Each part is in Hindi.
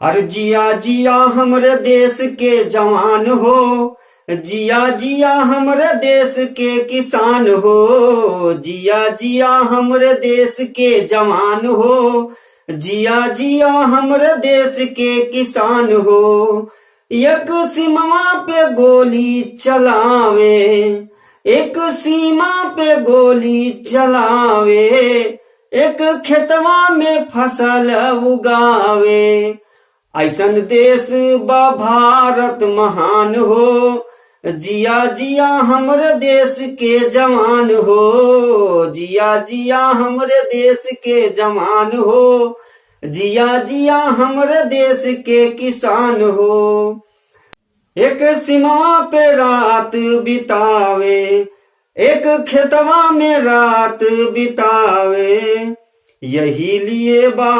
अरे जिया जिया हमरे देश के जवान हो, जिया जिया हमरे देश के किसान हो, जिया जिया हमरे देश के जवान हो, जिया जिया हमरे देश के किसान हो। एक सीमा पे गोली चलावे, एक सीमा पे गोली चलावे, एक खेतवा में फसल उगावे। ऐसन देश बा भारत महान हो, जिया जिया हमरे देश के जवान हो, जिया जिया हमरे देश के जवान हो, जिया जिया हमरे देश के किसान हो। एक सीमा पे रात बितावे, एक खेतवा में रात बितावे, यही लिए बा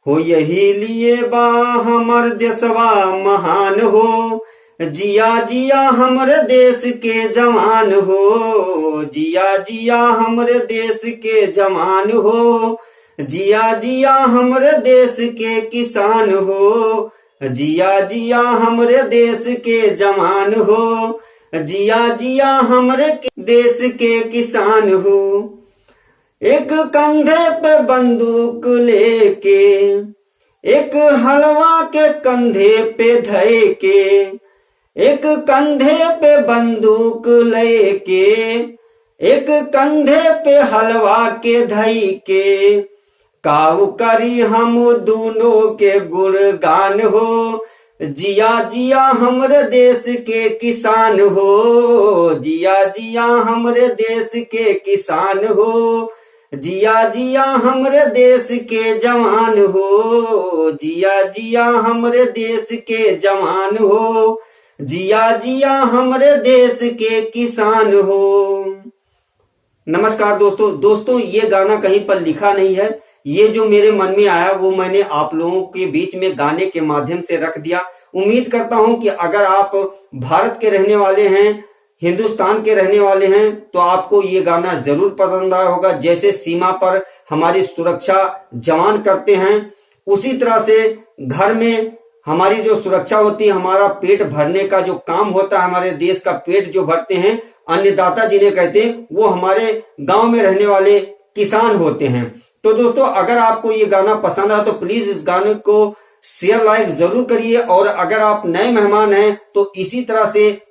हो, यही लिए बा हमर देशवा महान हो, जिया जिया हमरे देश के जवान हो, जिया जिया हमरे देश के जवान हो, जिया जिया हमरे देश के किसान हो, जिया जिया हमरे देश के जवान हो, जिया जिया हमरे देश के किसान हो। एक कंधे पे बंदूक लेके, एक हलवा के कंधे पे धए के, एक कंधे पे बंदूक लेके, एक कंधे पे हलवा के धई के, काऊ करी हम दोनों के गुणगान हो, जिया जिया हमरे देश के किसान हो, जिया जिया हमरे देश के किसान हो, जिया जिया हमरे देश के जवान हो, जिया जिया हमरे देश के जवान हो, जिया जिया हमरे देश के किसान हो। नमस्कार दोस्तों, ये गाना कहीं पर लिखा नहीं है, ये जो मेरे मन में आया वो मैंने आप लोगों के बीच में गाने के माध्यम से रख दिया। उम्मीद करता हूं कि अगर आप भारत के रहने वाले हैं, हिंदुस्तान के रहने वाले हैं, तो आपको ये गाना जरूर पसंद आया होगा। जैसे सीमा पर हमारी सुरक्षा जवान करते हैं, उसी तरह से घर में हमारी जो सुरक्षा होती है, हमारा पेट भरने का जो काम होता है, हमारे देश का पेट जो भरते हैं अन्नदाता जिन्हें कहते हैं, वो हमारे गांव में रहने वाले किसान होते हैं। तो दोस्तों, अगर आपको ये गाना पसंद आया तो प्लीज इस गाने को शेयर लाइक जरूर करिए, और अगर आप नए मेहमान हैं तो इसी तरह से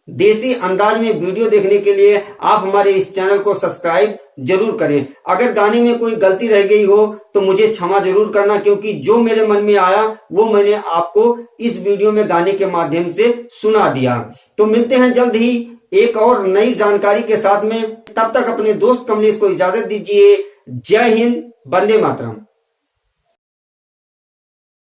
देसी अंदाज में वीडियो देखने के लिए आप हमारे इस चैनल को सब्सक्राइब जरूर करें। अगर गाने में कोई गलती रह गई हो तो मुझे क्षमा जरूर करना, क्योंकि जो मेरे मन में आया वो मैंने आपको इस वीडियो में गाने के माध्यम से सुना दिया। तो मिलते हैं जल्द ही एक और नई जानकारी के साथ में। तब तक अपने दोस्त कमलेश को इजाजत दीजिए। जय हिंद, वंदे मातरम।